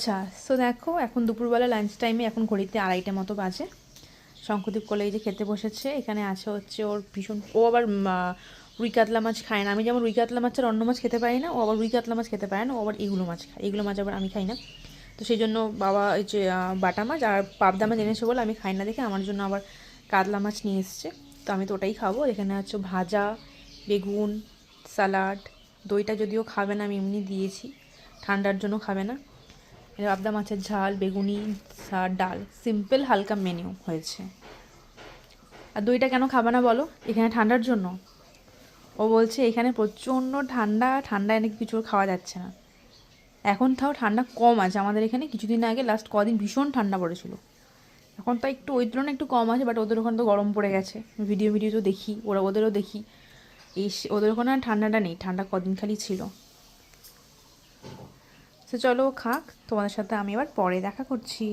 আচ্ছা, সো দেখো এখন দুপুরবেলা লাঞ্চ টাইমে এখন ঘড়িতে 2:30 মতো বাজে। শঙ্খদীপ কোলে এই যে খেতে বসেছে। এখানে আছে হচ্ছে ওর ভীষণ, ও আবার রুই কাতলা মাছ খায় না। আমি যেমন রুই কাতলা মাছ আর অন্য মাছ খেতে পারি না, ও আবার রুই কাতলা মাছ খেতে পারে না, ও আবার এগুলো মাছ খায়। এগুলো মাছ আবার আমি খাই না। তো সেই জন্য বাবা এই যে বাটা মাছ আর পাবদা মাছ এনেছে বলে আমি খাই না দেখে আমার জন্য আবার কাতলা মাছ নিয়ে এসছে। তো আমি তো ওটাই খাবো। এখানে হচ্ছে ভাজা, বেগুন, স্যালাড, দইটা যদিও খাবে না, আমি এমনি দিয়েছি, ঠান্ডার জন্য খাবে না। পাবদা মাছের ঝাল, বেগুনি, ডাল, সিম্পল হালকা মেনু হয়েছে। আর দইটা কেন খাবে না বলো? এখানে ঠান্ডার জন্য। ও বলছে এখানে প্রচণ্ড ঠান্ডা, ঠান্ডায় নাকি কিছু খাওয়া যাচ্ছে না। এখন তাও ঠান্ডা কম আছে আমাদের এখানে। কিছুদিন আগে লাস্ট কদিন ভীষণ ঠান্ডা পড়েছিল। এখন তো একটু ওই তুলনায় একটু কম আছে, বাট ওদের ওখানে তো গরম পড়ে গেছে। ভিডিও তো দেখি, ওদেরও দেখি। ওদের ওখানে আর ঠান্ডাটা নেই, ঠান্ডা কদিন খালি ছিল। তো চলো খাক, তোমাদের সাথে আমি আবার পরে দেখা করছি।